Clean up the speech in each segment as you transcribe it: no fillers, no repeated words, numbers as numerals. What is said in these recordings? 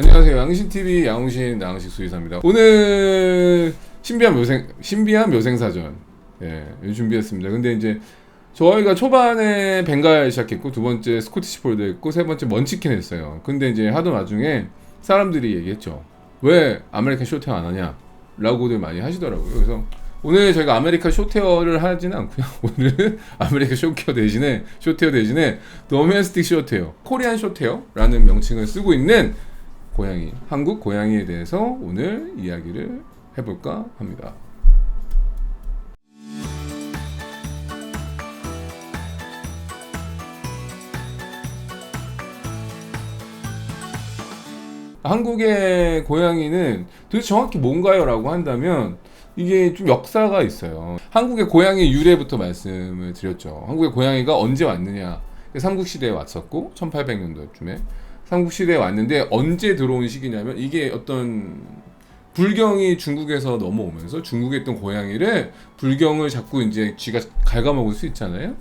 안녕하세요. 양신TV 양신 양식 수의사입니다. 오늘 신비한 묘생사전 준비했습니다. 근데 이제 저희가 초반에 벵갈 시작했고, 두 번째 스코티시 폴드 했고, 세 번째 먼치킨 했어요. 근데 이제 하던 와중에 사람들이 얘기했죠. 왜 아메리칸 쇼테어 안 하냐? 라고들 많이 하시더라고요. 그래서 오늘 저희가 아메리칸 쇼테어를 하지는 않고요. 오늘은 아메리칸 쇼테어 대신에 도메스틱 쇼테어, 코리안 쇼테어라는 명칭을 쓰고 있는 고양이, 한국 고양이에 대해서 오늘 이야기를 해볼까 합니다. 한국의 고양이는 도대체 정확히 뭔가요? 라고 한다면 이게 좀 역사가 있어요. 한국의 고양이 유래부터 말씀을 드렸죠. 한국의 고양이가 언제 왔느냐. 삼국시대에 왔었고 1800년도쯤에 삼국시대에 왔는데 언제 들어온 시기냐면, 이게 어떤 불경이 중국에서 넘어오면서 중국에 있던 고양이를 불경을 자꾸 이제 쥐가 갉아먹을 수 있잖아요.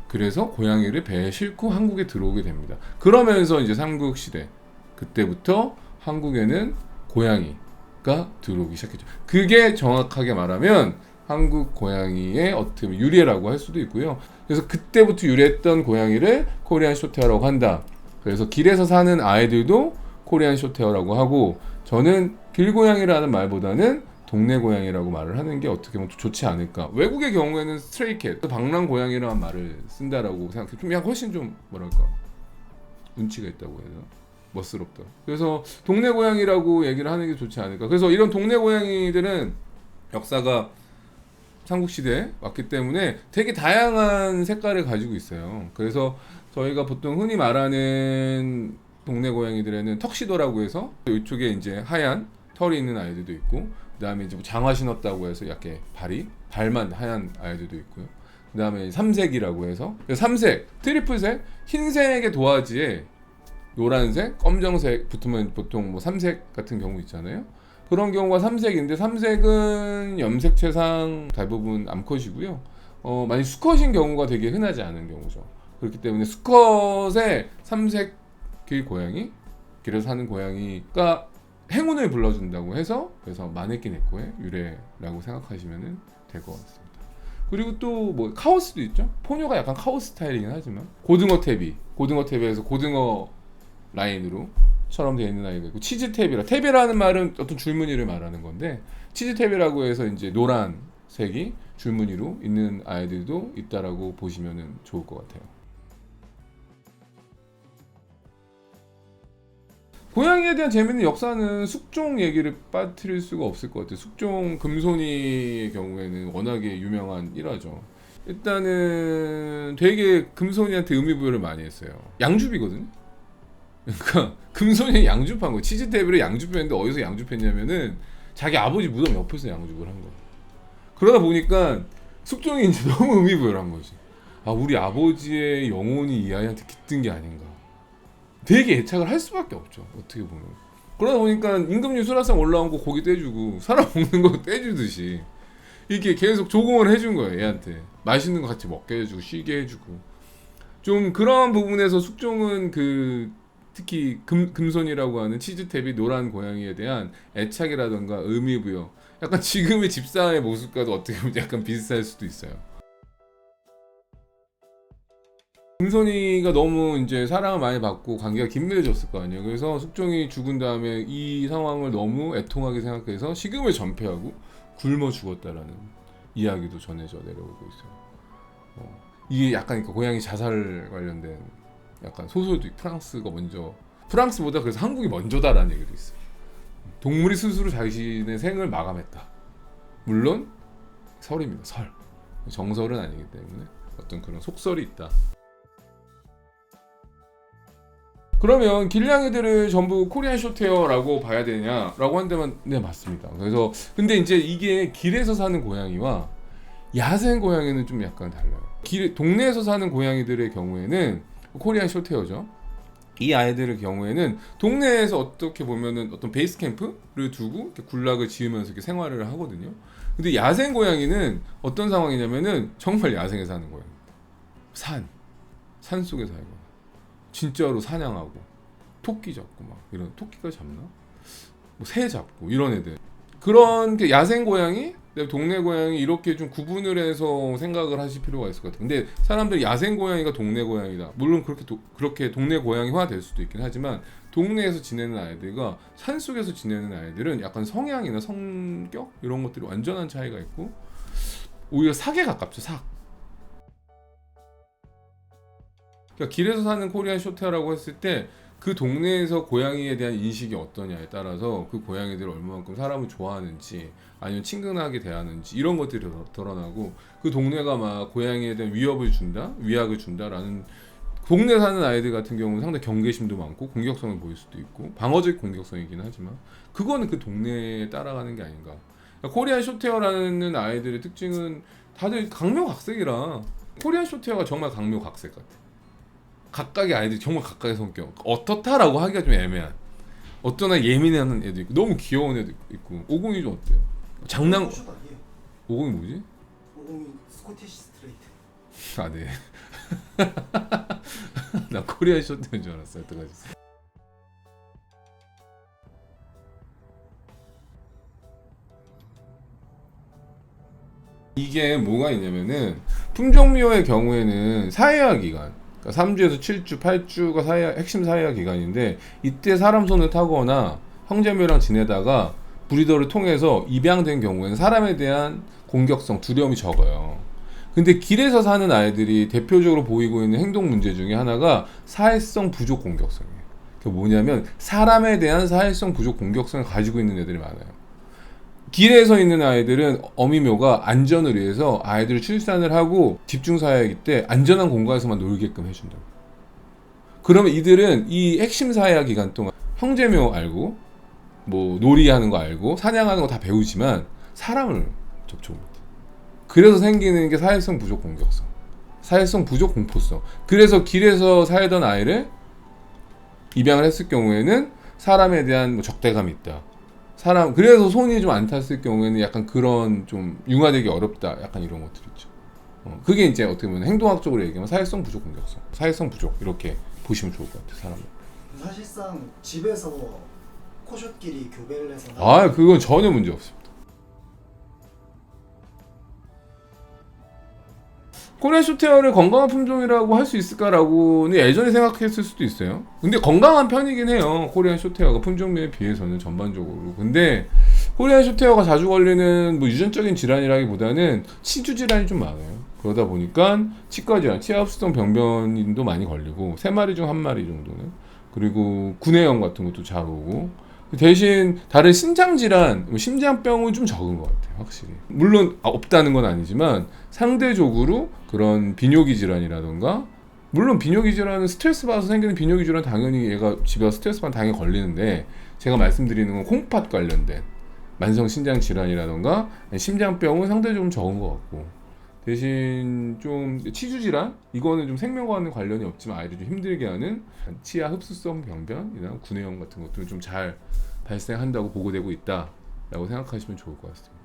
그래서 고양이를 배에 싣고 한국에 들어오게 됩니다. 그러면서 이제 삼국시대, 그때부터 한국에는 고양이가 들어오기 시작했죠. 그게 정확하게 말하면 한국 고양이의 어떻게 보면 유래라고 할 수도 있고요. 그래서 그때부터 유래했던 고양이를 코리안 쇼테어라고 한다. 그래서 길에서 사는 아이들도 코리안 쇼테어라고 하고, 저는 길고양이라는 말보다는 동네 고양이라고 말을 하는 게 어떻게 보면 좋지 않을까. 외국의 경우에는 스트레이캣, 방랑고양이라는 말을 쓴다라고 생각해요. 좀 약간 훨씬 좀 뭐랄까 운치가 있다고 해야 되나? 멋스럽다. 그래서 동네 고양이라고 얘기를 하는 게 좋지 않을까. 그래서 이런 동네 고양이들은 역사가 삼국시대에 왔기 때문에 되게 다양한 색깔을 가지고 있어요. 그래서 저희가 보통 흔히 말하는 동네 고양이들에는 턱시도라고 해서 이쪽에 이제 하얀 털이 있는 아이들도 있고, 그 다음에 이제 장화 신었다고 해서 약간 발만 하얀 아이들도 있고요. 그 다음에 삼색이라고 해서 삼색, 트리플색, 흰색의 도화지에 노란색, 검정색 붙으면 보통 뭐 삼색 같은 경우 있잖아요. 그런 경우가 삼색인데, 삼색은 염색체상 대부분 암컷이고요. 많이 수컷인 경우가 되게 흔하지 않은 경우죠. 그렇기 때문에 수컷의 삼색 길 고양이, 길에서 사는 고양이가 행운을 불러준다고 해서, 그래서 마네킹 에코의 유래라고 생각하시면 될 것 같습니다. 그리고 또 뭐 카오스도 있죠. 포뇨가 약간 카오스 스타일이긴 하지만, 고등어 탭에서 고등어 라인으로 처럼 되어 있는 아이가 있고, 탭이라는 말은 어떤 줄무늬를 말하는 건데, 치즈탭이라고 해서 이제 노란색이 줄무늬로 있는 아이들도 있다라고 보시면 좋을 것 같아요. 고양이에 대한 재밌는 역사는 숙종 얘기를 빠뜨릴 수가 없을 것 같아요. 숙종 금손이의 경우에는 워낙에 유명한 일화죠. 일단은 되게 금손이한테 의미부여를 많이 했어요. 양주비거든요. 그러니까 금손이 양주판 거, 치즈테이블에 양주했는데 어디서 양주했냐면은 자기 아버지 무덤 옆에서 양주를 한 거예요. 그러다 보니까 숙종이 이제 너무 의미부여를 한 거지. 아, 우리 아버지의 영혼이 이 아이한테 깃든 게 아닌가. 되게 애착을 할 수밖에 없죠, 어떻게 보면. 그러다 보니까 임금님 수라상 올라온 거 고기 떼주고, 사람 먹는 거 떼주듯이 이렇게 계속 조공을 해준 거예요. 얘한테 맛있는 거 같이 먹게 해주고 쉬게 해주고. 좀 그런 부분에서 숙종은 특히 금손이라고 하는 치즈탭이 노란 고양이에 대한 애착이라던가 의미부여, 약간 지금의 집사의 모습과도 어떻게 보면 약간 비슷할 수도 있어요. 금손이가 너무 이제 사랑을 많이 받고 관계가 긴밀해졌을 거 아니에요. 그래서 숙종이 죽은 다음에 이 상황을 너무 애통하게 생각해서 식음을 전폐하고 굶어 죽었다라는 이야기도 전해져 내려오고 있어요. 이게 약간 그러니까 고양이 자살 관련된 약간 소설도 프랑스보다 그래서 한국이 먼저다라는 얘기도 있어요. 동물이 스스로 자신의 생을 마감했다. 물론 설입니다. 정설은 아니기 때문에 어떤 그런 속설이 있다. 그러면 길냥이들을 전부 코리안 쇼테어라고 봐야 되냐라고 한다면 네, 맞습니다. 그래서 근데 이제 이게 길에서 사는 고양이와 야생 고양이는 좀 약간 달라요. 동네에서 사는 고양이들의 경우에는 코리안 쇼테어죠. 이 아이들의 경우에는 동네에서 어떻게 보면은 어떤 베이스 캠프를 두고 이렇게 군락을 지으면서 이렇게 생활을 하거든요. 근데 야생 고양이는 어떤 상황이냐면은 정말 야생에 사는 거예요. 산 속에 살고 진짜로 사냥하고 토끼 잡고 막 이런 토끼가 잡나? 뭐 새 잡고 이런 애들. 그런 게 야생 고양이, 동네 고양이 이렇게 좀 구분을 해서 생각을 하실 필요가 있을 것 같아요. 근데 사람들이 야생 고양이가 동네 고양이다. 물론 그렇게 동네 고양이화 될 수도 있긴 하지만 동네에서 지내는 아이들과 산속에서 지내는 아이들은 약간 성향이나 성격 이런 것들이 완전한 차이가 있고 오히려 삭에 가깝죠. 삭. 그러니까 길에서 사는 코리안 쇼테어라고 했을 때 그 동네에서 고양이에 대한 인식이 어떠냐에 따라서 그 고양이들을 얼마만큼 사람을 좋아하는지 아니면 친근하게 대하는지 이런 것들이 드러나고 그 동네가 막 고양이에 대한 위협을 준다, 위약을 준다라는 동네 사는 아이들 같은 경우는 상당히 경계심도 많고 공격성을 보일 수도 있고 방어적 공격성이긴 하지만 그거는 그 동네에 따라가는 게 아닌가. 그러니까 코리안 쇼테어라는 아이들의 특징은 다들 강묘각색이라 코리안 쇼테어가 정말 강묘각색 같아. 각각의 아이들이 정말 각각의 성격 어떻다라고 하기가 좀 애매한 어떤 애 예민해하는 애도 있고 너무 귀여운 애도 있고 오공이 좀 어때요? 장난 오공이 뭐지? 오공이 스코티시 스트레이트. 아 네. 나 코리안 쇼트인 줄 알았어요. 어떡하지? 이게 뭐가 있냐면은 품종묘의 경우에는 사회화 기간 그러니까 3주에서 7주, 8주가 핵심 사회화 기간인데 이때 사람 손을 타거나 형제묘랑 지내다가 브리더를 통해서 입양된 경우에는 사람에 대한 공격성, 두려움이 적어요. 근데 길에서 사는 아이들이 대표적으로 보이고 있는 행동 문제 중에 하나가 사회성 부족 공격성이에요. 그게 뭐냐면 사람에 대한 사회성 부족 공격성을 가지고 있는 애들이 많아요. 길에서 있는 아이들은 어미묘가 안전을 위해서 아이들을 출산을 하고 집중사회이기 때 안전한 공간에서만 놀게끔 해준다고. 그러면 이들은 이 핵심 사회화 기간 동안 형제묘 알고 뭐 놀이하는 거 알고 사냥하는 거 다 배우지만 사람을 접촉 못해. 그래서 생기는 게 사회성 부족 공격성, 사회성 부족 공포성. 그래서 길에서 살던 아이를 입양을 했을 경우에는 사람에 대한 뭐 적대감이 있다. 그래서 손이 좀 안 탔을 경우에는 약간 그런 좀 융화되기 어렵다. 약간 이런 것들 있죠. 그게 이제 어떻게 보면 행동학적으로 얘기하면 사회성 부족 공격성, 사회성 부족 이렇게 보시면 좋을 것 같아요. 사람을. 사실상 집에서 코숏끼리 교배를 해서 그건 전혀 문제 없습니다. 코리안 쇼테어를 건강한 품종이라고 할 수 있을까라고는 예전에 생각했을 수도 있어요. 근데 건강한 편이긴 해요. 코리안 쇼테어가 품종묘에 비해서는 전반적으로. 근데 코리안 쇼테어가 자주 걸리는 뭐 유전적인 질환이라기보다는 치주 질환이 좀 많아요. 그러다 보니까 치과 질환, 치아흡수성 병변도 많이 걸리고 3마리 중 1마리 정도는. 그리고 구내염 같은 것도 잘 오고 대신 다른 신장 질환, 심장병은 좀 적은 것 같아요. 확실히. 물론 없다는 건 아니지만 상대적으로 그런 비뇨기 질환이라던가 물론 비뇨기 질환은 스트레스 받아서 생기는 비뇨기 질환 당연히 얘가 집에 와서 스트레스 받으면 당연히 걸리는데 제가 말씀드리는 건 콩팥 관련된 만성 신장 질환이라던가 심장병은 상대적으로 좀 적은 것 같고 대신 좀 치주 질환 이거는 좀 생명과는 관련이 없지만 아이를 좀 힘들게 하는 치아 흡수성 병변이나 구내염 같은 것들은 좀 잘 발생한다고 보고되고 있다라고 생각하시면 좋을 것 같습니다.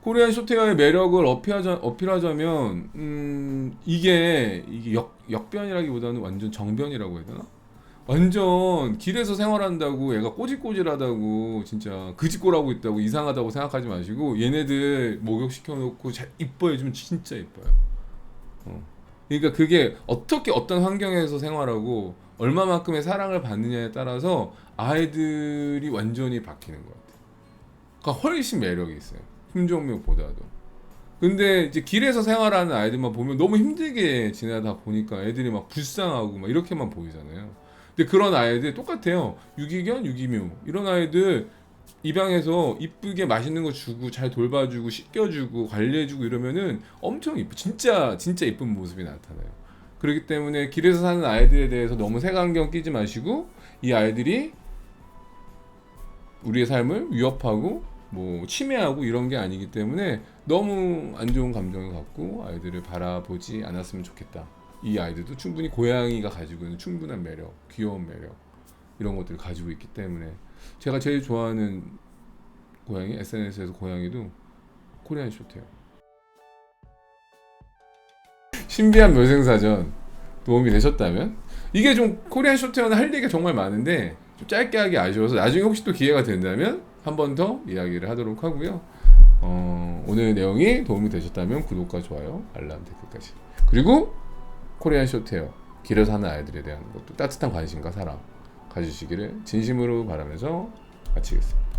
코리안 쇼테어의 매력을 어필하자면 이게 역변이라기보다는 완전 정변이라고 해야 되나? 완전 길에서 생활한다고 얘가 꼬질꼬질하다고 진짜 그짓골하고 있다고 이상하다고 생각하지 마시고 얘네들 목욕시켜놓고 잘 이뻐해주면 진짜 이뻐요. 그러니까 그게 어떤 환경에서 생활하고 얼마만큼의 사랑을 받느냐에 따라서 아이들이 완전히 바뀌는 것 같아요. 그러니까 훨씬 매력이 있어요. 품종묘보다도. 근데 이제 길에서 생활하는 아이들만 보면 너무 힘들게 지내다 보니까 애들이 막 불쌍하고 막 이렇게만 보이잖아요. 근데 그런 아이들 똑같아요. 유기견, 유기묘 이런 아이들 입양해서 이쁘게 맛있는 거 주고 잘 돌봐주고 씻겨주고 관리해주고 이러면은 엄청 이쁘 진짜 이쁜 모습이 나타나요. 그렇기 때문에 길에서 사는 아이들에 대해서 너무 색안경 끼지 마시고 이 아이들이 우리의 삶을 위협하고 뭐 침해하고 이런 게 아니기 때문에 너무 안 좋은 감정을 갖고 아이들을 바라보지 않았으면 좋겠다. 이 아이들도 충분히 고양이가 가지고 있는 충분한 매력, 귀여운 매력 이런 것들을 가지고 있기 때문에 제가 제일 좋아하는 고양이 SNS에서 고양이도 코리안 쇼테어. 신비한 묘생사전 도움이 되셨다면, 이게 좀 코리안 쇼트헤어는 할 얘기가 정말 많은데 좀 짧게 하기 아쉬워서 나중에 혹시 또 기회가 된다면 한 번 더 이야기를 하도록 하고요. 오늘 내용이 도움이 되셨다면 구독과 좋아요, 알람, 댓글까지. 그리고 코리안 쇼트헤어, 길에서 하는 아이들에 대한 것도 따뜻한 관심과 사랑 가주시기를 진심으로 바라면서 마치겠습니다.